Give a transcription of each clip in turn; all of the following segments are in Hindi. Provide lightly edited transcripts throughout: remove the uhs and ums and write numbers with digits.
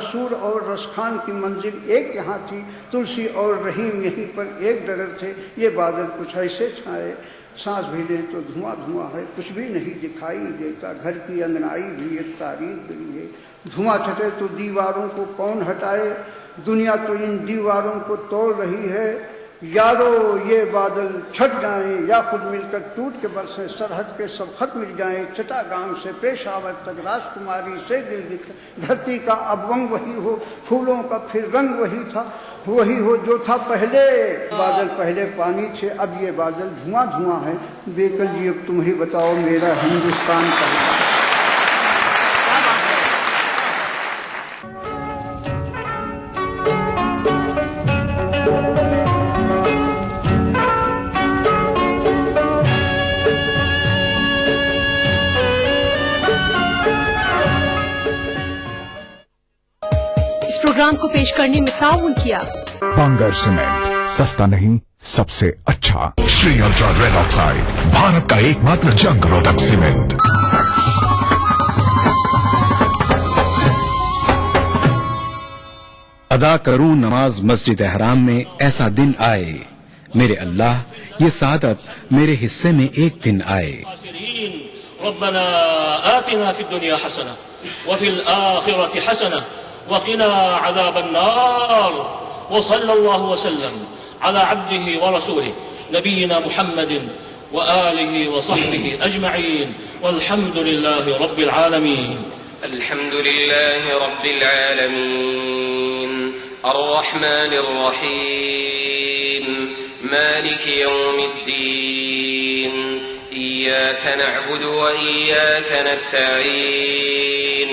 सूर और रसखान की मंजिल एक यहाँ थी, तुलसी और रहीम यहीं पर एक डगर थे। ये बादल कुछ ऐसे छाए, सांस भी लें तो धुआं धुआं है, कुछ भी नहीं दिखाई देता। घर की अंगनाई भी एक तारीफ गई है। धुआं छटे तो दीवारों को कौन हटाए, दुनिया तो इन दीवारों को तोड़ रही है। यारो ये बादल छट जाएं या खुद मिलकर टूट के बरसें, सरहद के सब खत मिल जाएं। चट्टागांव से पेशावर तक, राजकुमारी से दिल दिख, धरती का अब रंग वही हो, फूलों का फिर रंग वही था, वही हो जो था पहले। बादल पहले पानी थे, अब ये बादल धुआं धुआं है। बेकल जी अब तुम ही बताओ मेरा हिंदुस्तान का। प्रोग्राम को पेश करने में ताउन किया बांगर सीमेंट, सस्ता नहीं सबसे अच्छा। Shri ultra red oxide, Bharat का एकमात्र जंग रोधक सीमेंट। अदा करूं नमाज मस्जिद हराम में, ऐसा दिन आए मेरे अल्लाह, ये सादत मेरे हिस्से में एक दिन आए। रब्बना आतिना फिद दुनिया हसना व फिल आखिरति हसना वक़िना अज़ाबन्नार व सल्लल्लाहु वसल्लम अला अब्दिही व रसूलिही नबीना मुहम्मदिन व आलिही व सहबिही अजमईन वल्हम्दुलिल्लाहि रब्बिल आलमीन। अल्हम्दुलिल्लाहि रब्बिल आलमीन अर्रहमानिर रहीम मालिकि यौमिद्दीन इय्याक नअबुदु व इय्याक नस्तईन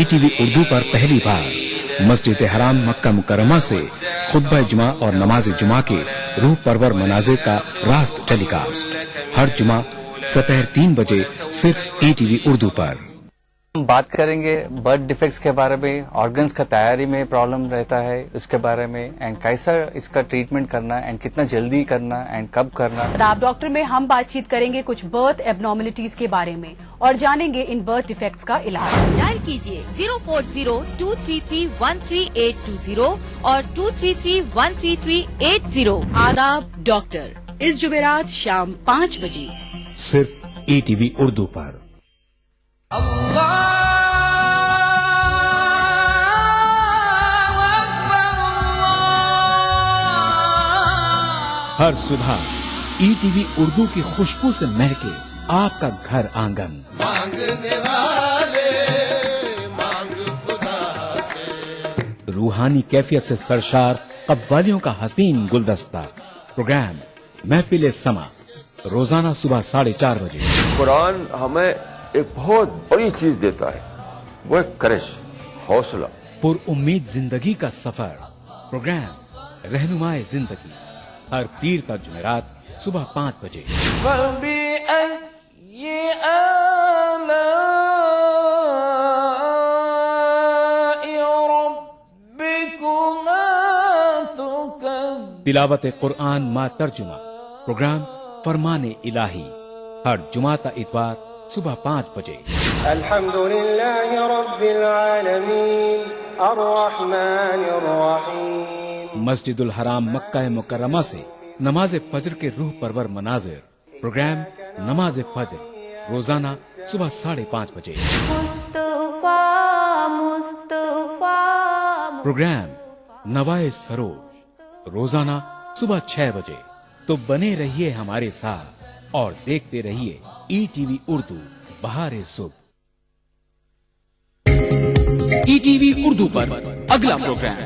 ईटीवी उर्दू पर पहली बार मस्जिद हराम मक्का मुकरमा से खुतबा जुमा और नमाज जुमा के रूह परवर मनाजिर का रास्त टेलीकास्ट हर जुमा दोपहर 3 बजे सिर्फ ईटीवी उर्दू पर। हम बात करेंगे बर्थ डिफेक्ट्स के बारे में, ऑर्गन्स का तैयारी में प्रॉब्लम रहता है उसके बारे में, एंड कैसा इसका ट्रीटमेंट करना एंड कितना जल्दी करना एंड कब करना। आप डॉक्टर में हम बातचीत करेंगे कुछ बर्थ एबनॉर्मलिटीज के बारे में और जानेंगे इन बर्थ डिफेक्ट्स का इलाज। डायल कीजिए 040-233-13820 और 233-13380। आदाब डॉक्टर, इस जुमेरात शाम 5 बजे सिर्फ ईटीवी उर्दू पर। हर सुबह ईटीवी उर्दू की खुशबू से महके आपका घर आंगन। मांगने वाले मांग खुदा से। रूहानी कैफियत से सरशार कव्वालियों का हसीन गुलदस्ता। प्रोग्राम महफिल समा, रोजाना सुबह 4:30 बजे। कुरान हमें एक बहुत बड़ी चीज देता है, वो एक करिश, हौसला। पुर उम्मीद जिंदगी का सफर। प्रोग्राम रहनुमाए जिंदगी हर पीर तक जुमेरात सुबह 5 बजे। तिलावत कुरान मा तर्जुमा। प्रोग्राम फरमाने इलाही हर जुमाता इतवार सुबह 5 बजे। अल्हम्दुलिल्लाहि रब्बिल आलमीन अर्रहमानिर रहीम। मस्जिदुल हराम मक्का मुकर्रमा से नमाज फजर के रूह परवर मनाजिर। प्रोग्राम नमाज फजर रोजाना सुबह 5:30 बजे। प्रोग्राम नवाए सरोज रोजाना सुबह 6 बजे। तो बने रहिए हमारे साथ और देखते रहिए ईटीवी उर्दू बहारे सुबह। ईटीवी उर्दू पर अगला प्रोग्राम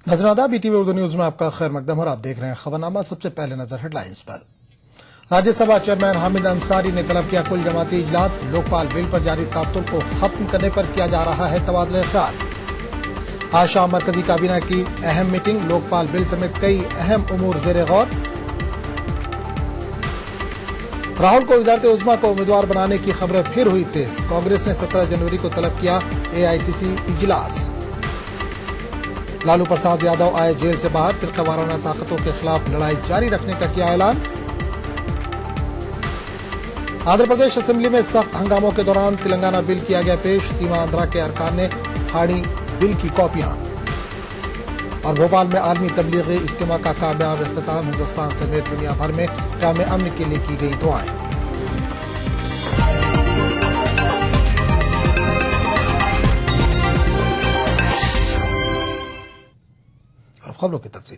नजराना BTV उर्दू न्यूज में आपका खैर मकदम और आप देख रहे हैं खबरनामा। सबसे पहले नजर हेडलाइंस पर। राज्यसभा चेयरमैन हामिद अंसारी ने तलब किया कुल जमाती इजलास। लोकपाल बिल पर जारी तातुल को खत्म करने पर किया जा रहा है तबादला ख्याल। आज शाम मरकजी काबीना की अहम मीटिंग। लोकपाल बिल समेत कई अहम उमूर जेर गौर। राहुल को वज़ारत उज़्मा को उम्मीदवार बनाने की खबरें फिर हुई तेज। कांग्रेस ने 17 जनवरी को तलब किया AICC इजलास। लालू प्रसाद यादव आए जेल से बाहर। फिरकावाराना ताकतों के खिलाफ लड़ाई जारी रखने का किया ऐलान। आंध्र प्रदेश असेंबली में सख्त हंगामों के दौरान तेलंगाना बिल किया गया पेश। सीमा आंध्रा के अरकान ने फाड़ी बिल की कॉपियां। और भोपाल में आलमी तबलीगी इज्तिमा का कामयाब इख्तिताम। हिंदुस्तान समेत दुनिया भर में क़याम अमन के लिए की गई दुआएं। खबरों की तफसील।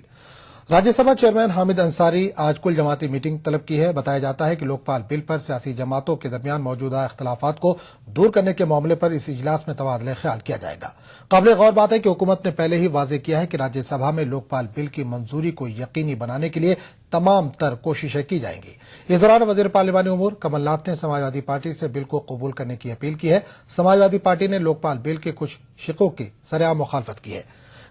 राज्यसभा चेयरमैन हामिद अंसारी आज कुल जमाती मीटिंग तलब की है। बताया जाता है कि लोकपाल बिल पर सियासी जमातों के दरमियान मौजूदा इख्तलाफात को दूर करने के मामले पर इस इजलास में तबादला ख्याल किया जाएगा। काबिल गौर बात है कि हुकूमत ने पहले ही वाजे किया है कि राज्यसभा में लोकपाल बिल की मंजूरी को यकीनी बनाने के लिए तमाम तर कोशिशें की जाएंगी। इस दौरान वजीर पार्लिमानी उमूर कमलनाथ ने समाजवादी पार्टी से बिल को कबूल करने की अपील की है। समाजवादी पार्टी ने लोकपाल बिल के कुछ शिकों की सरेआम मुखालफत की है।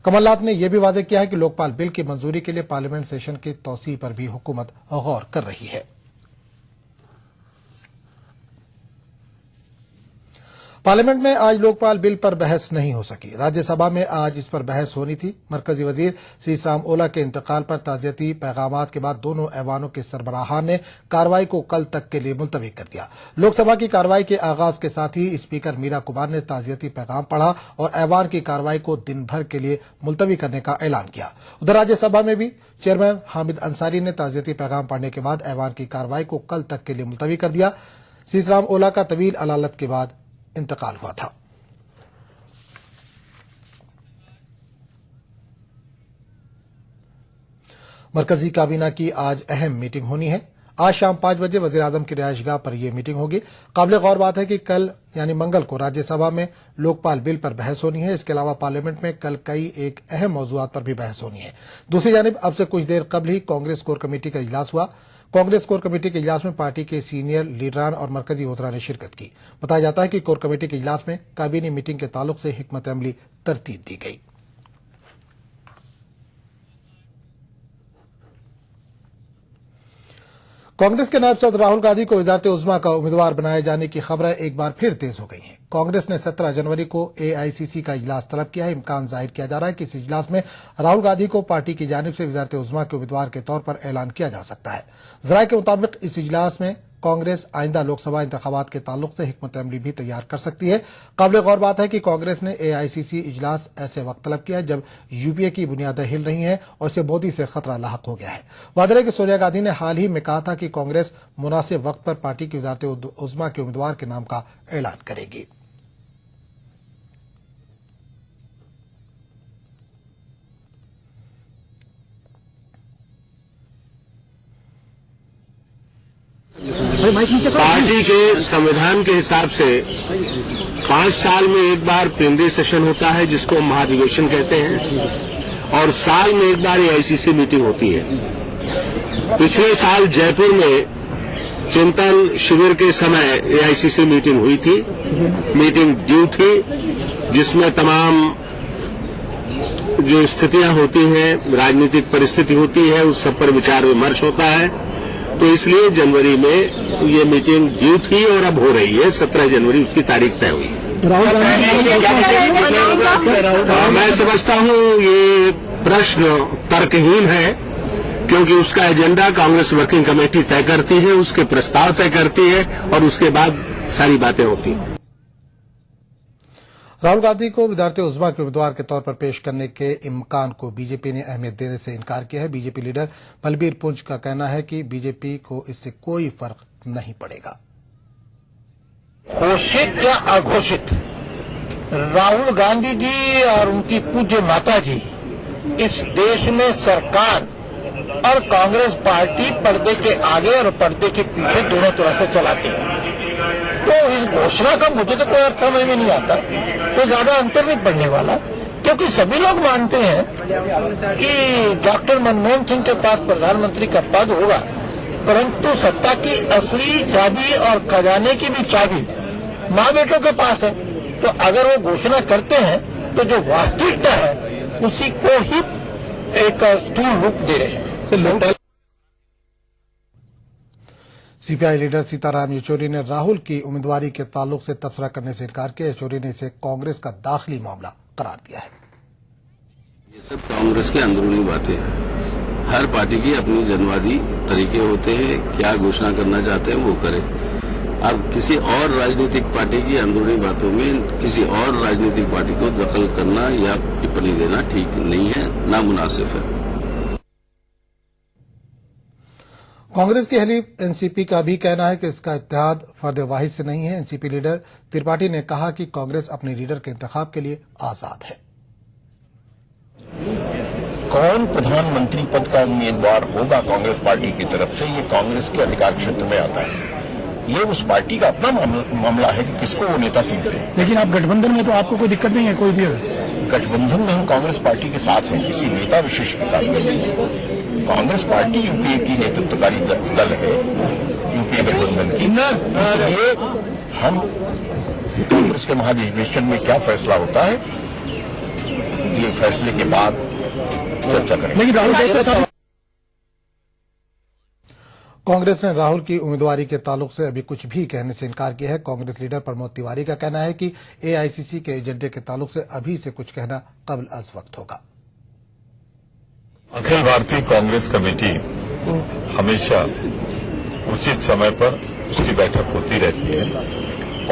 कमलनाथ ने यह भी वाज़ेह किया है कि लोकपाल बिल की मंजूरी के लिए पार्लियामेंट सेशन की तौसीह पर भी हुकूमत गौर कर रही है। पार्लियामेंट में आज लोकपाल बिल पर बहस नहीं हो सकी। राज्यसभा में आज इस पर बहस होनी थी। मरकजी वजीर सीसराम ओला के इंतकाल पर ताज़ियती पैगामात के बाद दोनों ऐवानों के सरबराहान ने कार्रवाई को कल तक के लिए मुलतवी कर दिया। लोकसभा की कार्रवाई के आगाज के साथ ही स्पीकर मीरा कुमार ने ताज़ियती पैगाम पढ़ा और ऐवान की कार्रवाई को दिन भर के लिए मुलतवी करने का ऐलान किया। उधर राज्यसभा में भी चेयरमैन हामिद अंसारी ने ताज़ियती पैगाम पढ़ने के बाद ऐवान की कार्रवाई को कल तक के लिए मुलतवी कर दिया। सीसराम ओला का तवील अलालत के बाद इंतकाल हुआ था। मरकजी काबीना की आज अहम मीटिंग होनी है। आज शाम 5 बजे वज़ीर आज़म की रिहाइशगाह पर यह मीटिंग होगी। काबिल गौर बात है कि कल यानी मंगल को राज्यसभा में लोकपाल बिल पर बहस होनी है। इसके अलावा पार्लियामेंट में कल कई एक अहम मौज़ूआत पर भी बहस होनी है। दूसरी जानिब अब से कुछ देर कबल ही कांग्रेस कोर कमेटी का इजलास हुआ। कांग्रेस कोर कमेटी के इजलास में पार्टी के सीनियर लीडरान और मरकजी वज़रा ने शिरकत की। बताया जाता है कि कोर कमेटी के इजलास में काबीनी मीटिंग के ताल्लुक से हिकमत अमली तरतीब दी गई। कांग्रेस के नायब सदर राहुल गांधी को वज़ारत उज़्मा का उम्मीदवार बनाए जाने की खबरें एक बार फिर तेज हो गई हैं। कांग्रेस ने 17 जनवरी को AICC का इजलास तलब किया है। इम्कान जाहिर किया जा रहा है कि इस इजलास में राहुल गांधी को पार्टी की जानिब से वज़ारत उज़्मा के उम्मीदवार के तौर पर ऐलान किया जा सकता है। ज़राए के मुताबिक इस इजलास में कांग्रेस आइंदा लोकसभा इंतखाबात के ताल्लुक से हिकमत अमली भी तैयार कर सकती है। काबिल गौर बात है कि कांग्रेस ने AICC इजलास ऐसे वक्त तलब किया है जब UPA की बुनियादें हिल रही हैं और इसे मोदी से खतरा लाहक हो गया है। वादे है कि सोनिया गांधी ने हाल ही में कहा था कि कांग्रेस मुनासिब वक्त पर पार्टी की वज़ारत उज़्मा के उम्मीदवार के नाम का ऐलान करेगी। पार्टी के संविधान के हिसाब से 5 साल में एक बार प्लेनरी सेशन होता है जिसको महाधिवेशन कहते हैं और साल में एक बार AICC मीटिंग होती है। पिछले साल जयपुर में चिंतन शिविर के समय AICC मीटिंग हुई थी। मीटिंग ड्यू थी जिसमें तमाम जो स्थितियां होती हैं, राजनीतिक परिस्थिति होती है, उस सब पर विचार विमर्श होता है। तो इसलिए जनवरी में ये मीटिंग ड्यू थी और अब हो रही है। 17 जनवरी उसकी तारीख तय हुई। मैं समझता हूं ये प्रश्न तर्कहीन है क्योंकि उसका एजेंडा कांग्रेस वर्किंग कमेटी तय करती है, उसके प्रस्ताव तय करती है और उसके बाद सारी बातें होती हैं। राहुल गांधी को वज़ारत उज़्मा के उम्मीदवार के तौर पर पेश करने के इम्कान को बीजेपी ने अहमियत देने से इनकार किया है। बीजेपी लीडर बलबीर पुंछ का कहना है कि बीजेपी को इससे कोई फर्क नहीं पड़ेगा। घोषित या अघोषित, राहुल गांधी जी और उनकी पूज्य माता जी इस देश में सरकार और कांग्रेस पार्टी पर्दे के आगे और पर्दे के पीछे दोनों तरफ से चलाती है। तो इस घोषणा का मुझे तो कोई अर्थ समझ में नहीं आता, कोई ज्यादा अंतर नहीं पड़ने वाला कि क्योंकि सभी लोग मानते हैं कि डॉक्टर मनमोहन सिंह के पास प्रधानमंत्री का पद होगा, परंतु सत्ता की असली चाबी और खजाने की भी चाबी माँ बेटों के पास है। तो अगर वो घोषणा करते हैं तो जो वास्तविकता है उसी को ही एक स्थूल रूप दे रहे हैं। सीपीआई लीडर सीताराम येचुरी ने राहुल की उम्मीदवारी के ताल्लुक से तबसरा करने से इनकार किया। येचुरी ने इसे कांग्रेस का दाखिली मामला करार दिया है। ये सब कांग्रेस के अंदरूनी बातें हैं। हर पार्टी की अपनी जनवादी तरीके होते हैं, क्या घोषणा करना चाहते हैं वो करें। अब किसी और राजनीतिक पार्टी की अंदरूनी बातों में किसी और राजनीतिक पार्टी को दखल करना या टिप्पणी देना ठीक नहीं है, नामुनासिब है। कांग्रेस की हलीफ एनसीपी का भी कहना है कि इसका इत्तेहाद फर्द वाहिद से नहीं है। एनसीपी लीडर त्रिपाठी ने कहा कि कांग्रेस अपने लीडर के इंतखाब के लिए आजाद है। कौन प्रधानमंत्री पद का उम्मीदवार होगा कांग्रेस पार्टी की तरफ से, ये कांग्रेस के अधिकार क्षेत्र में आता है। ये उस पार्टी का अपना मामला है कि किसको वो नेता चुनते हैं। लेकिन आप गठबंधन में तो आपको कोई दिक्कत नहीं है कोई भी? गठबंधन में हम कांग्रेस पार्टी के साथ हैं, किसी नेता विशेष के साथ नहीं है। कांग्रेस पार्टी यूपीए की नेतृत्वकारी दल है, यूपीए गठबंधन की। इसलिए हम कांग्रेस के महाधिवेशन में क्या फैसला होता है, ये फैसले के बाद चर्चा करेंगे। लेकिन राहुल कांग्रेस ने राहुल की उम्मीदवारी के ताल्लुक से अभी कुछ भी कहने से इनकार किया है। कांग्रेस लीडर प्रमोद तिवारी का कहना है कि एआईसीसी के एजेंडे के ताल्लुक से अभी से कुछ कहना कब्ल अज वक्त होगा। अखिल भारतीय कांग्रेस कमेटी हमेशा उचित समय पर उसकी बैठक होती रहती है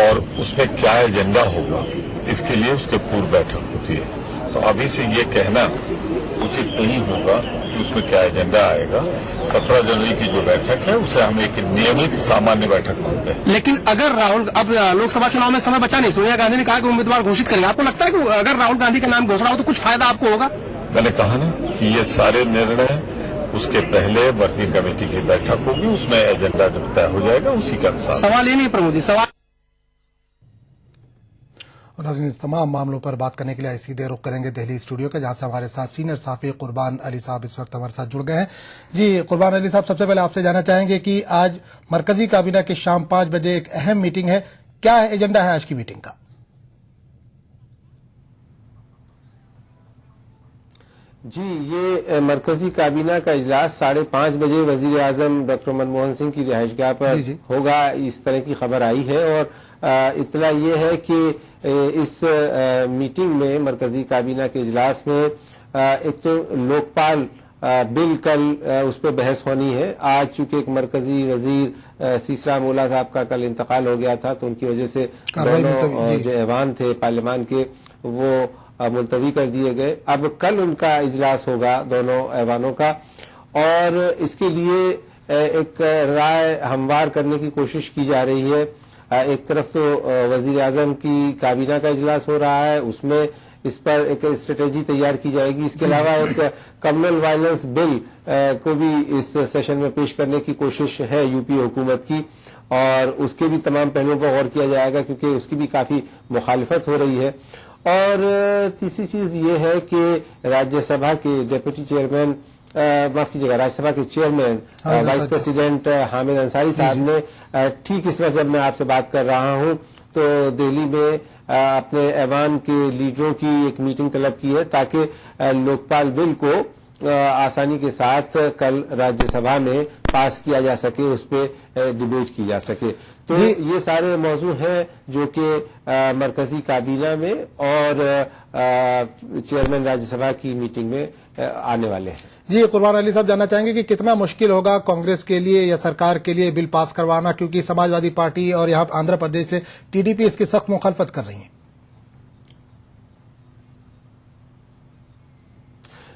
और उसमें क्या एजेंडा होगा इसके लिए उसके पूर्व बैठक होती है। तो अभी से ये कहना उचित नहीं होगा कि उसमें क्या एजेंडा आएगा। 17 जनवरी की जो बैठक है उसे हम एक नियमित सामान्य बैठक मानते हैं। लेकिन अगर राहुल अब लोकसभा चुनाव में समय बचा नहीं, सोनिया गांधी ने कहा कि उम्मीदवार घोषित करेंगे, आपको लगता है कि अगर राहुल गांधी का नाम घोषणा हो तो कुछ फायदा आपको होगा? मैंने कहा ना कि ये सारे निर्णय उसके पहले वर्किंग कमेटी की बैठक होगी, उसमें एजेंडा जब तय हो जाएगा उसी के अनुसार। सवाल ये नहीं प्रमोद जी, सवाल इस तमाम मामलों पर बात करने के लिए सीधे रुख करेंगे दिल्ली स्टूडियो के, जहां से हमारे साथ सीनियर सहाफी कुर्बान अली साहब इस वक्त हमारे साथ जुड़ गए हैं। जी कुर्बान अली साहब, सबसे पहले आपसे जानना चाहेंगे कि आज मरकजी काबीना की शाम 5 बजे एक अहम मीटिंग है, क्या एजेंडा है आज की मीटिंग का? जी, ये मरकजी काबीना का इजलास 5:30 बजे वजीर आजम डॉक्टर मनमोहन सिंह की रिहाइशगाह पर होगा, इस तरह की खबर आई है। और इतला ये है कि इस मीटिंग में मरकजी काबीना के इजलास में एक तो लोकपाल बिल कल उस पर बहस होनी है। आज चूंकि एक मरकजी वजीर सीसरा मोला साहब का कल इंतकाल हो गया था, तो उनकी वजह से दोनों जो ऐवान थे पार्लियामान के वो मुलतवी कर दिए गए। अब कल उनका इजलास होगा दोनों ऐवानों का, और इसके लिए एक राय हमवार करने की कोशिश की जा रही है। एक तरफ तो वजीर आजम की काबीना का इजलास हो रहा है, उसमें इस पर एक स्ट्रेटेजी तैयार की जाएगी। इसके अलावा एक कम्युनल वायलेंस बिल को भी इस सेशन में पेश करने की कोशिश है यूपी हुकूमत की, और उसके भी तमाम पहलुओं पर गौर किया जाएगा क्योंकि उसकी भी काफी मुखालिफत हो रही है। और तीसरी चीज ये है कि राज्यसभा के डेप्यूटी चेयरमैन माफ कीजिएगा राज्यसभा के chairman vice president Hamid Ansari साहब ने ठीक इस वक्त जब मैं आपसे बात कर रहा हूं तो दिल्ली में अपने ऐवान के लीडरों की एक मीटिंग तलब की है ताकि लोकपाल बिल को आसानी के साथ कल राज्यसभा में पास किया जा सके, उस पर डिबेट की जा सके। तो ये सारे मौजू हैं जो कि मरकजी काबीना में और चेयरमैन राज्यसभा की मीटिंग में आने वाले हैं। जी कुर्बान अली साहब, जानना चाहेंगे कि कितना मुश्किल होगा कांग्रेस के लिए या सरकार के लिए बिल पास करवाना, क्योंकि समाजवादी पार्टी और यहाँ आंध्र प्रदेश से टीडीपी इसकी सख्त मुखालफत कर रही है।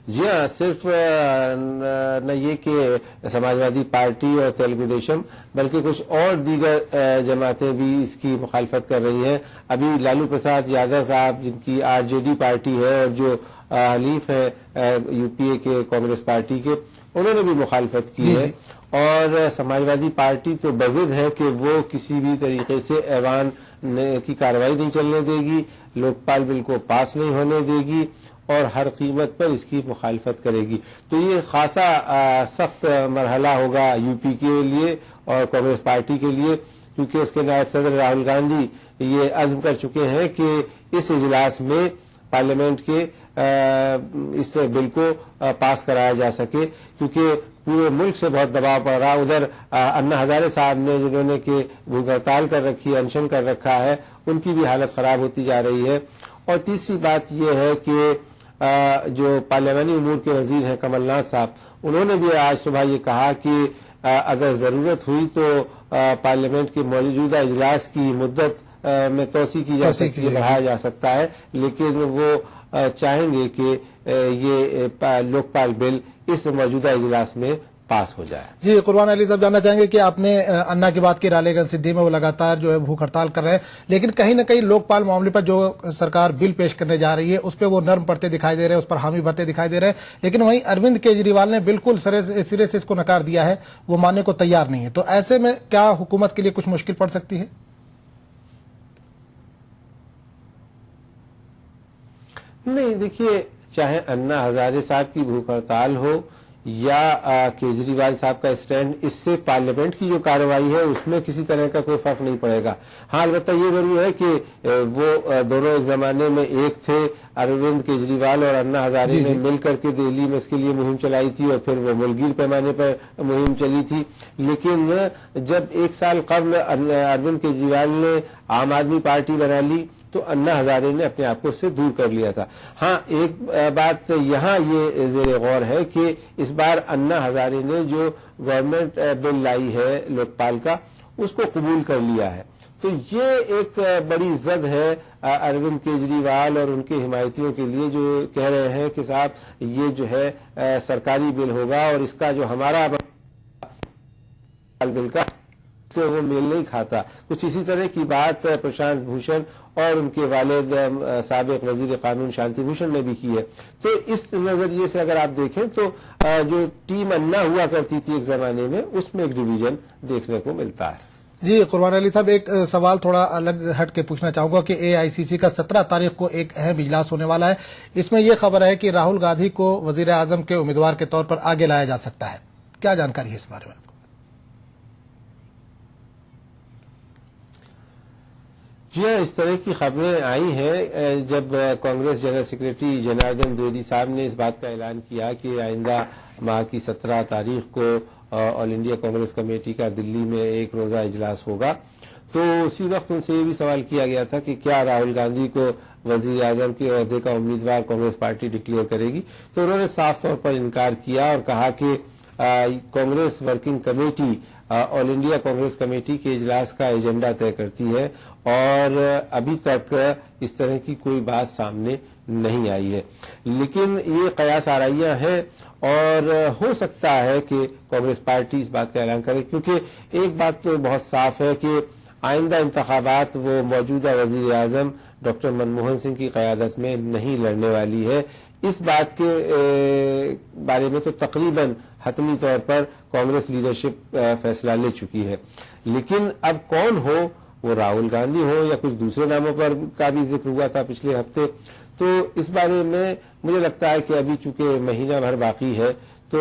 जी हाँ, सिर्फ न ये कि समाजवादी पार्टी और तेलुगु देशम बल्कि कुछ और दीगर जमातें भी इसकी मुखालफत कर रही हैं। अभी लालू प्रसाद यादव साहब जिनकी आरजेडी पार्टी है और जो हलीफ है यूपीए के कांग्रेस पार्टी के, उन्होंने भी मुखालफत की है। और समाजवादी पार्टी तो बज़िद है कि वो किसी भी तरीके से ऐवान की कार्रवाई नहीं चलने देगी, लोकपाल बिल को पास नहीं होने देगी और हर कीमत पर इसकी मुखालफत करेगी। तो ये खासा सख्त मरहला होगा यूपी के लिए और कांग्रेस पार्टी के लिए, क्योंकि उसके नायब सदर राहुल गांधी ये अज़्म कर चुके हैं कि इस इजलास में पार्लियामेंट के इस बिल को पास कराया जा सके, क्योंकि पूरे मुल्क से बहुत दबाव पड़ रहा। उधर अन्ना हजारे साहब ने जिन्होंने कि भूख हड़ताल कर रखी है, अनशन कर रखा है, उनकी भी हालत खराब होती जा रही है। और तीसरी बात यह है कि जो पार्लियामानी उमूर के वजीर हैं कमलनाथ साहब, उन्होंने भी आज सुबह ये कहा कि अगर जरूरत हुई तो पार्लियामेंट के मौजूदा इजलास की मुद्दत में तोसी की जा सकती है, बढ़ाया जा सकता है, लेकिन वो चाहेंगे कि ये लोकपाल बिल इस मौजूदा इजलास में पास हो जाए। जी, कुर्बान अली साहब जानना चाहेंगे कि आपने अन्ना की बात की, रालेगंज सिद्धि में वो लगातार जो है भूख हड़ताल कर रहे हैं, लेकिन कहीं न कहीं लोकपाल मामले पर जो सरकार बिल पेश करने जा रही है उस पर वो नर्म पड़ते दिखाई दे रहे हैं, उस पर हामी भरते दिखाई दे रहे हैं, लेकिन वहीं अरविंद केजरीवाल ने बिल्कुल सिरे से इसको नकार दिया है, वो मानने को तैयार नहीं है। तो ऐसे में क्या हुकूमत के लिए कुछ मुश्किल पड़ सकती है? नहीं, देखिए, चाहे अन्ना हजारे साहब की भूख हड़ताल हो या केजरीवाल साहब का स्टैंड, इससे पार्लियामेंट की जो कार्रवाई है उसमें किसी तरह का कोई फर्क नहीं पड़ेगा। हाँ, अलबत्ता ये जरूर है कि वो दोनों एक जमाने में एक थे। अरविंद केजरीवाल और अन्ना हजारे ने मिल करके दिल्ली में इसके लिए मुहिम चलाई थी और फिर वो मुल्कीर पैमाने पर मुहिम चली थी। लेकिन जब एक साल कबल अरविंद केजरीवाल ने आम आदमी पार्टी बना ली तो अन्ना हजारे ने अपने आप को उससे दूर कर लिया था। हाँ, एक बात यहाँ ये जेर गौर है कि इस बार अन्ना हजारे ने जो गवर्नमेंट बिल लाई है लोकपाल का, उसको कबूल कर लिया है। तो ये एक बड़ी जद है अरविंद केजरीवाल और उनके हिमायतियों के लिए, जो कह रहे हैं कि साहब ये जो है सरकारी बिल होगा और इसका जो हमारा बिल का से वो मेल नहीं खाता। कुछ इसी तरह की बात प्रशांत भूषण और उनके वालिद साबिक वजीर कानून शांति भूषण ने भी की है। तो इस नजरिए से अगर आप देखें तो जो टीम अन्ना हुआ करती थी एक जमाने में, उसमें एक डिवीजन देखने को मिलता है। जी, कुर्बान अली साहब, एक सवाल थोड़ा अलग हट के पूछना चाहूंगा कि एआईसीसी का 17 तारीख को एक अहम इजलास होने वाला है। इसमें यह खबर है कि राहुल गांधी को वजीर आजम के उम्मीदवार के तौर पर आगे लाया जा सकता है। क्या जानकारी है इस बारे में? जी हाँ, इस तरह की खबरें आई हैं जब कांग्रेस जनरल सेक्रेटरी जनार्दन द्विवेदी साहब ने इस बात का ऐलान किया कि आइंदा माह की 17 तारीख को ऑल इंडिया कांग्रेस कमेटी का दिल्ली में एक रोजा इजलास होगा। तो उसी वक्त उनसे ये भी सवाल किया गया था कि क्या राहुल गांधी को वजीर आजम के ओहदे का उम्मीदवार कांग्रेस पार्टी डिक्लेयर करेगी। तो उन्होंने साफ तौर पर इनकार किया और कहा कि Congress working committee all India Congress committee के इजलास का एजेंडा तय करती है और अभी तक इस तरह की कोई बात सामने नहीं आई है। लेकिन ये कयास आराइयां हैं और हो सकता है कि कांग्रेस पार्टी इस बात का ऐलान करे, क्योंकि एक बात तो बहुत साफ है कि आइंदा इंतखाबात वो मौजूदा वजीर आजम डॉक्टर मनमोहन सिंह की क़यादत में नहीं लड़ने वाली है। इस बात के बारे में तो तकरीबन हतमी तौर पर कांग्रेस लीडरशिप फैसला ले चुकी है। लेकिन अब कौन हो, वो राहुल गांधी हो या कुछ दूसरे नामों पर का भी जिक्र हुआ था पिछले हफ्ते, तो इस बारे में मुझे लगता है कि अभी चूंकि महीना भर बाकी है तो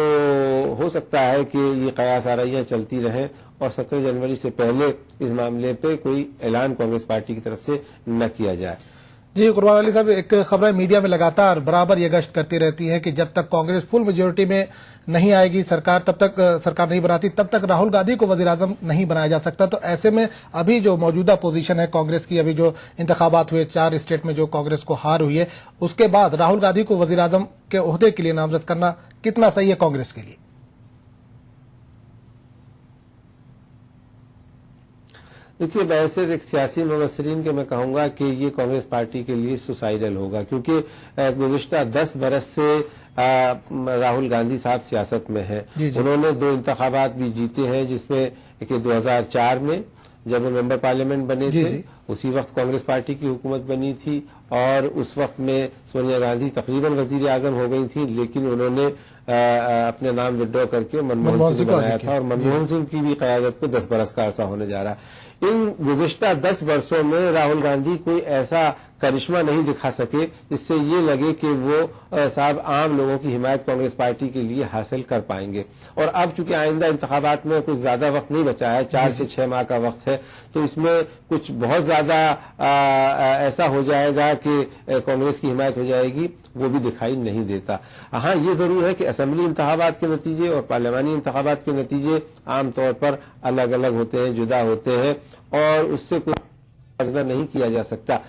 हो सकता है कि ये कयास आराइयां चलती रहें और 17 जनवरी से पहले इस मामले पे कोई ऐलान कांग्रेस पार्टी की तरफ से न किया जाए। जी, कुर्बान अली साहब, एक खबरें मीडिया में लगातार बराबर ये गश्त करती रहती हैं कि जब तक कांग्रेस फुल मेजोरिटी में नहीं आएगी सरकार, तब तक सरकार नहीं बनाती, तब तक राहुल गांधी को वजीर आजम नहीं बनाया जा सकता। तो ऐसे में अभी जो मौजूदा पोजीशन है कांग्रेस की, अभी जो इंतखाबात हुए 4 स्टेट में जो कांग्रेस को हार हुई है, उसके बाद राहुल गांधी को वजीर आजम के ओहदे के लिए नामजद करना कितना सही है कांग्रेस के लिए? देखिए, वैसे एक सियासी मुबस्सिरीन के मैं कहूंगा कि ये कांग्रेस पार्टी के लिए सुसाइडल होगा, क्योंकि गुज़िश्ता 10 बरस से राहुल गांधी साहब सियासत में हैं। उन्होंने 2 इंतखाबात भी जीते हैं, जिसमें कि 2004 में जब वो मेंबर पार्लियामेंट बने थे, उसी वक्त कांग्रेस पार्टी की हुकूमत बनी थी और उस वक्त में सोनिया गांधी तकरीबन वजीर आजम हो गई थी, लेकिन उन्होंने अपने नाम विड्रॉ करके मनमोहन सिंह बनाया था और मनमोहन सिंह की भी क़यादत को 10 बरस का अरसा होने जा रहा है। इन गुज़िश्ता 10 वर्षों में राहुल गांधी कोई ऐसा करिश्मा नहीं दिखा सके जिससे ये लगे कि वो साहब आम लोगों की हिमायत कांग्रेस पार्टी के लिए हासिल कर पाएंगे। और अब चूंकि आइंदा इंतखाबात में कुछ ज्यादा वक्त नहीं बचा है, 4 से 6 माह का वक्त है, तो इसमें कुछ बहुत ज्यादा ऐसा हो जाएगा कि कांग्रेस की हिमायत हो जाएगी, वो भी दिखाई नहीं देता। हाँ, ये जरूर है कि असेंबली इंतखाबात के नतीजे और पार्लियामानी इंतखाबात के नतीजे आमतौर पर अलग अलग होते हैं, जुदा होते हैं, और उससे कोई मुआवजा नहीं किया जा सकता।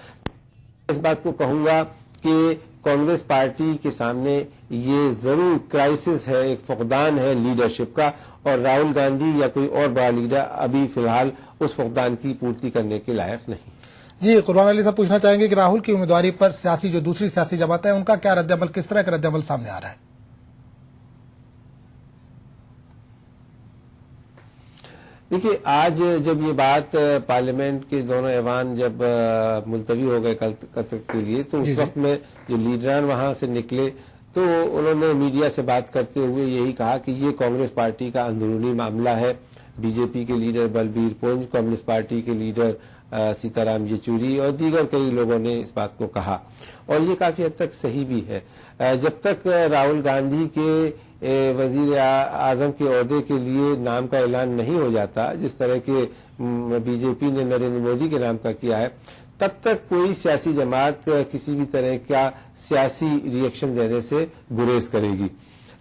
इस बात को कहूंगा कि कांग्रेस पार्टी के सामने ये जरूर क्राइसिस है, एक फुकदान है लीडरशिप का, और राहुल गांधी या कोई और बड़ा लीडर अभी फिलहाल उस फुकदान की पूर्ति करने के लायक नहीं। जी, कुर्बान अली साहब पूछना चाहेंगे कि राहुल की उम्मीदवारी पर सियासी जो दूसरी सियासी जमात है उनका क्या रद्दअमल, किस तरह का रद्दअमल सामने आ रहा है? देखिए, आज जब ये बात पार्लियामेंट के दोनों ऐवान जब मुलतवी हो गए कल के लिए, तो उस वक्त में जो लीडरान वहां से निकले तो उन्होंने मीडिया से बात करते हुए यही कहा कि ये कांग्रेस पार्टी का अंदरूनी मामला है। बीजेपी के लीडर बलबीर पुंज, कम्युनिस्ट पार्टी के लीडर सीताराम येचुरी और दीगर कई लोगों ने इस बात को कहा, और ये काफी हद तक सही भी है। जब तक राहुल गांधी के वजीर आजम के ओहदे के लिए नाम का ऐलान नहीं हो जाता, जिस तरह के बीजेपी ने नरेंद्र मोदी के नाम का किया है, तब तक कोई सियासी जमात किसी भी तरह का सियासी रिएक्शन देने से गुरेज करेगी।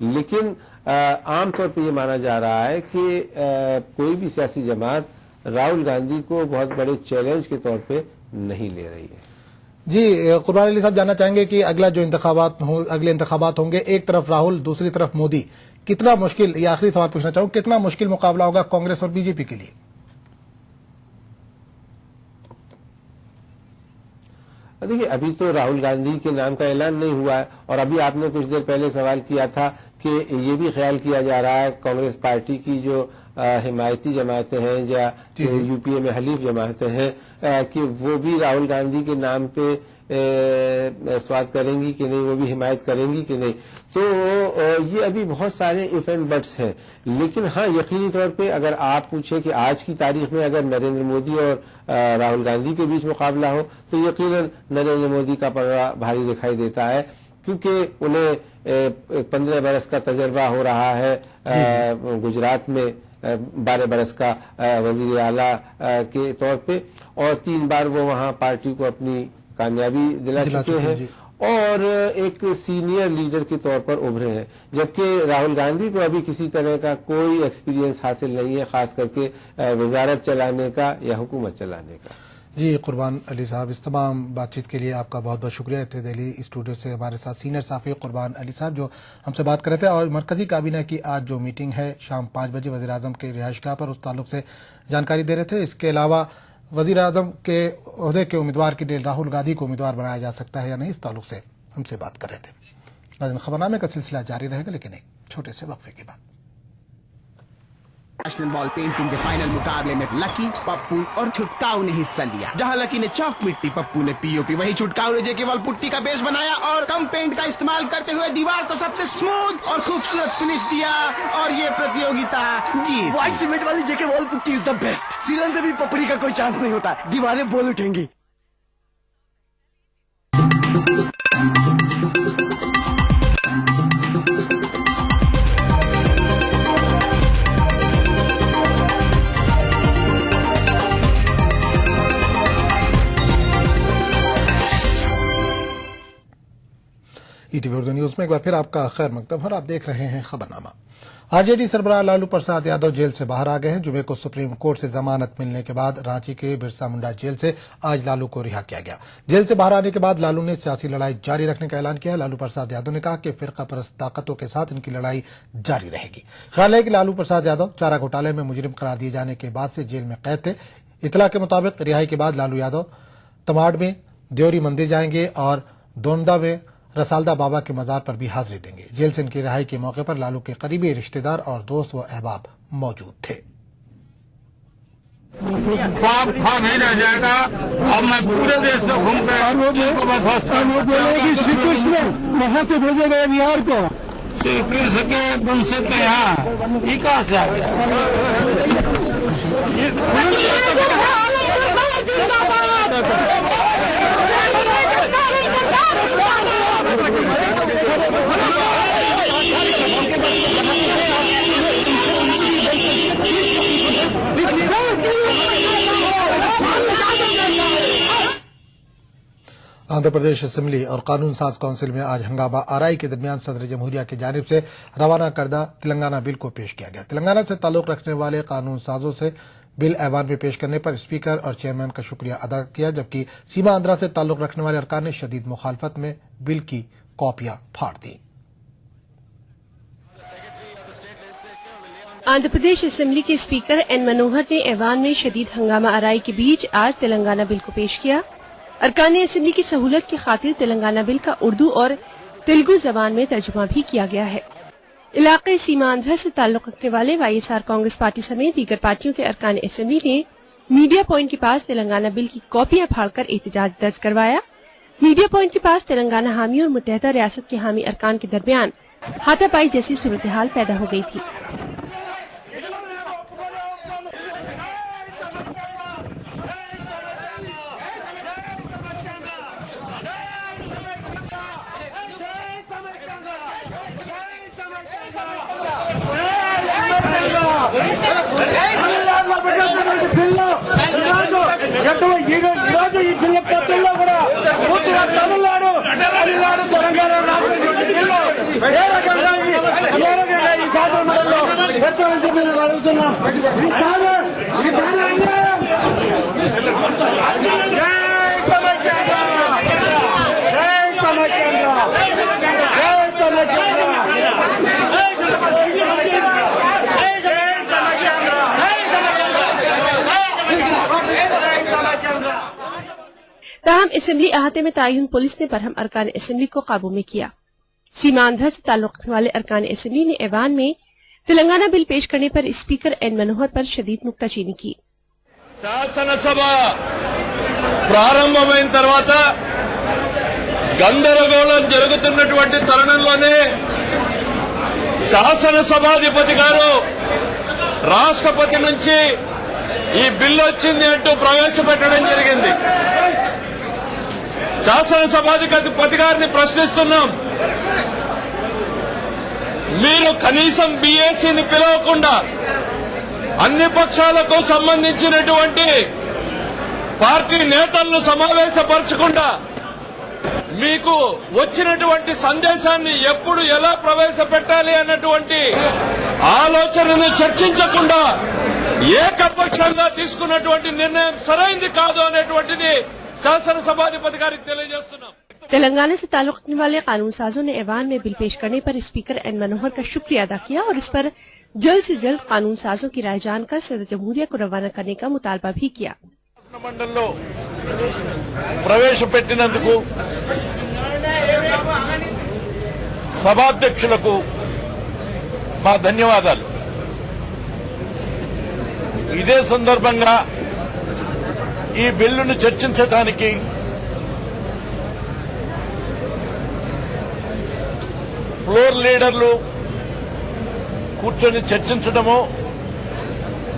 लेकिन आमतौर पर यह माना जा रहा है कि कोई भी सियासी जमात राहुल गांधी को बहुत बड़े चैलेंज के तौर पे नहीं ले रही है। जी, कुर्बान अली साहब जानना चाहेंगे कि अगले इंतखाबात होंगे, एक तरफ राहुल दूसरी तरफ मोदी, कितना मुश्किल, ये आखिरी सवाल पूछना चाहूँ, कितना मुश्किल मुकाबला होगा कांग्रेस और बीजेपी के लिए? देखिए, अभी तो राहुल गांधी के नाम का ऐलान नहीं हुआ है, और अभी आपने कुछ देर पहले सवाल किया था कि ये भी ख्याल किया जा रहा है कांग्रेस पार्टी की जो हिमायती जमातें हैं या यूपीए में हलीफ जमातें हैं कि वो भी राहुल गांधी के नाम पे स्वाद करेंगी कि नहीं, वो भी हिमायत करेंगी कि नहीं। तो ये अभी बहुत सारे इफ एंड बट्स हैं। लेकिन हाँ, यकीनी तौर पे अगर आप पूछे कि आज की तारीख में अगर नरेंद्र मोदी और राहुल गांधी के बीच मुकाबला हो, तो यकीनन नरेंद्र मोदी का पलड़ा भारी दिखाई देता है, क्योंकि उन्हें 15 बरस का तजर्बा हो रहा है गुजरात में, 12 बरस का वजीर आला के तौर पे, और 3 बार वो वहां पार्टी को अपनी कामयाबी दिला चुके हैं, और एक सीनियर लीडर के तौर पर उभरे हैं। जबकि राहुल गांधी को अभी किसी तरह का कोई एक्सपीरियंस हासिल नहीं है, खास करके वजारत चलाने का या हुकूमत चलाने का। जी, कुर्बान अली साहब, इस तमाम बातचीत के लिए आपका बहुत बहुत शुक्रिया। थे दिल्ली स्टूडियो से हमारे साथ सीनियर सहाफ़ी कुर्बान अली साहब जो हमसे बात कर रहे थे। और मरकजी काबीना की आज जो मीटिंग है शाम 5 बजे वज़ीर आज़म के रिहाइशगाह पर, उस ताल्लुक से जानकारी दे रहे थे। इसके अलावा वज़ीर आज़म के ओहदे के उम्मीदवार के लिए राहुल गांधी को उम्मीदवार बनाया जा सकता है या नहीं, इस ताल्लुक से हमसे बात कर रहे थे। नाज़रीन, खबरनामे का सिलसिला जारी रहेगा, लेकिन एक छोटे से वक्फे के बाद। नेशनल बॉल पेंटिंग के फाइनल मुकाबले में लकी, पप्पू और छुटकाऊ ने हिस्सा लिया। जहां लकी ने चौक मिट्टी, पप्पू ने पीओपी, वहीं छुटकाऊ ने जेके वॉल पुट्टी का बेस बनाया और कम पेंट का इस्तेमाल करते हुए दीवार को सबसे स्मूथ और खूबसूरत फिनिश दिया और ये प्रतियोगिता जीत। व्हाइट सीमेंट वाली JK wall putty is the best. सीलन से भी पपड़ी का कोई चांस नहीं होता, दीवारें बोल उठेंगी। ईटीवी उर्दू न्यूज में एक बार फिर आपका खैर मकदम और आप देख रहे हैं खबरनामा। आरजेडी सरबराह लालू प्रसाद यादव जेल से बाहर आ गए हैं। जुमे को सुप्रीम कोर्ट से जमानत मिलने के बाद रांची के बिरसा मुंडा जेल से आज लालू को रिहा किया गया। जेल से बाहर आने के बाद लालू ने सियासी लड़ाई जारी रखने का ऐलान किया। लालू प्रसाद यादव ने कहा कि फिरका परस्त ताकतों के साथ इनकी लड़ाई जारी रहेगी। ख्याल है कि लालू प्रसाद यादव चारा घोटाले में मुजरिम करार दिए जाने के बाद से जेल में कैद थे। इतला के मुताबिक रिहाई के बाद लालू यादव तमाड़ में देवरी मंदिर जाएंगे और दोंदा में रसालदा बाबा के मजार पर भी हाजिरी देंगे। जेल से इनकी रिहाई के मौके पर लालू के करीबी रिश्तेदार और दोस्त व अहबाब मौजूद थे। नहीं रह जाएगा। अब मैं पूरे देश में घूम कर श्री कृष्ण वहाँ से भेजे गए बिहार को, श्री कृष्ण के वंश के यहाँ कहाँ से आ गया। आंध्र प्रदेश असेंबली और कानून साज काउंसिल में आज हंगामा आरआई के दरमियान सदर जमहूरिया की जानिब से रवाना करदा तेलंगाना बिल को पेश किया गया। तेलंगाना से ताल्लुक रखने वाले कानून साजों से बिल ऐवान में पेश करने पर स्पीकर और चेयरमैन का शुक्रिया अदा किया, जबकि सीमा आंध्रा से ताल्लुक रखने वाले अरकान ने शदीद मुखालफत में बिल की कॉपियां फाड़ दी। आंध्र प्रदेश असेंबली के स्पीकर एन मनोहर ने ऐवान में शदीद हंगामा आरआई के बीच आज तेलंगाना बिल को पेश किया। अरकान असेंबली की सहूलत की खातिर तेलंगाना बिल का उर्दू और तेलुगु जबान में तर्जुमा भी किया गया है। इलाके सीमा आंध्रा से ताल्लुक रखने वाले वाईएसआर कांग्रेस पार्टी समेत दीगर पार्टियों के अरकान असेंबली ने मीडिया पॉइंट के पास तेलंगाना बिल की कॉपियां फाड़कर एहतजाज दर्ज करवाया। मीडिया पॉइंट के पास तेलंगाना हामी और मुत्तहदा रियासत के हामी अरकान के दरमियान हाथापाई जैसी सूरत हाल पैदा हो गई थी। ఈ బిల్లు పత్రంలో కూడా పూర్తిగా తమిళనాడు తెలంగాణ బిల్లు ఏ రకంగా ఈ శాసనమండలిలో పెట్టాలని చెప్పి మేము అడుగుతున్నాం. ఇది చాలా అన్యాయం. జై సమైక్యాంధ్ర, జై సమైక్యాంధ్ర, జై సమైక్యాంధ్ర. ताहम असेंबली अहाते में तयन पुलिस ने बरहम अरकान असेंबली को काबू में किया। सीमा आंध्रा से ताल्लुक रखने वाले अरकान असेंबली ने ऐवान में तेलंगाना बिल पेश करने पर स्पीकर एन मनोहर पर शदीद नुक्ताचीनी की। శాసనసభ ప్రారంభమైన తర్వాత గందరగోళం జరుగుతున్నటువంటి తరుణంలోనే శాసనసభాధిపతి గారు రాష్ట్రపతి నుంచి ఈ బిల్లు వచ్చింది అంటూ ప్రవేశపెట్టడం జరిగింది. శాసనసభాధిపతి గారిని ప్రశ్నిస్తున్నాం, మీరు కనీసం బీఏసీని పిలవకుండా అన్ని పక్షాలకు సంబంధించినటువంటి పార్టీ నేతలను సమావేశపరచకుండా మీకు వచ్చినటువంటి సందేశాన్ని ఎప్పుడు ఎలా ప్రవేశపెట్టాలి అన్నటువంటి ఆలోచనను చర్చించకుండా ఏకపక్షంగా తీసుకున్నటువంటి నిర్ణయం సరైంది కాదు అనేటువంటిది శాసనసభాధిపతి గారికి తెలియజేస్తున్నాం. तेलंगाना से ताल्लुक रखने वाले कानून साजों ने ऐवान में बिल पेश करने पर स्पीकर एन मनोहर का शुक्रिया अदा किया और इस पर जल्द से जल्द कानून साजों की राय जानकर सदर जमहूरिया को रवाना करने का मुतालबा भी किया। మండలిలో ప్రవేశపెట్టినందుకు సభాధ్యక్షులకు మా ధన్యవాదాలు. ఇదే సందర్భంగా ఈ బిల్లును చర్చించడానికి ఫ్లోర్ లీడర్లు కూర్చొని చర్చించడము,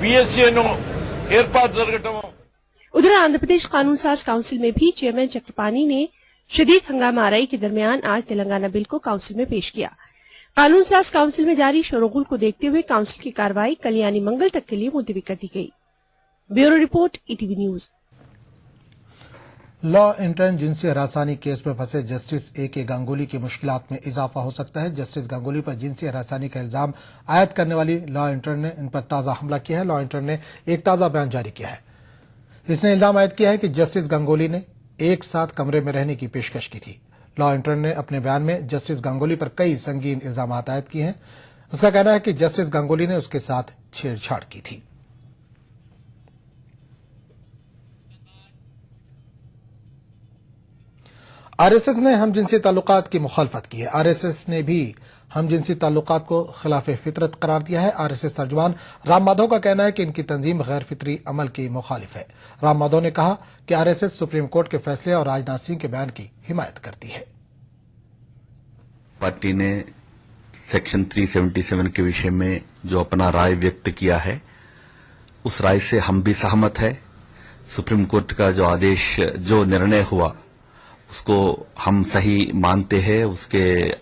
बीएससी ఏర్పాటు జరగటము. उधर आंध्र प्रदेश कानून साज काउंसिल में भी चेयरमैन चक्रपाणी ने शदीद हंगामा आरआई के दरमियान आज तेलंगाना बिल को काउंसिल में पेश किया। कानून साज काउंसिल में जारी शोरगुल को देखते हुए काउंसिल की कार्रवाई कल यानी मंगल तक के लिए मुलतवी कर दी गई। Bureau report ETV news. Law intern जिनसी हरासानी केस में फंसे जस्टिस ए के गांगुली की मुश्किलात में इजाफा हो सकता है। जस्टिस गांगुली पर जिनसी हरासानी का इल्जाम आयद करने वाली लॉ इंटर्न ने इन पर ताजा हमला किया है। लॉ इंटर्न ने एक ताजा बयान जारी किया है। इसने इल्जाम आयद किया है कि जस्टिस गांगुली ने एक साथ कमरे में रहने की पेशकश की थी। लॉ इंटर्न ने अपने बयान में जस्टिस गांगुली पर कई संगीन इल्जाम आयद किए हैं। उसका कहना है कि जस्टिस गांगुली ने उसके साथ छेड़छाड़ की थी। आरएसएस ने हमजिनसी ताल्लुकात की मुखालफत की है। आरएसएस ने भी हमजिनसी ताल्लुकात को खिलाफ फितरत करार दिया है। आरएसएस तर्जुमान राम माधव का कहना है कि इनकी तंजीम गैर फितरी अमल की मुखालिफ है। राम माधव ने कहा कि आरएसएस सुप्रीम कोर्ट के फैसले और राजनाथ सिंह के बयान की हिमायत करती है। पार्टी ने सेक्शन 377 के विषय में जो अपना राय व्यक्त किया है, उस राय से हम भी सहमत है। सुप्रीम कोर्ट का जो आदेश, जो निर्णय हुआ, उसको हम सही मानते हैं। उसके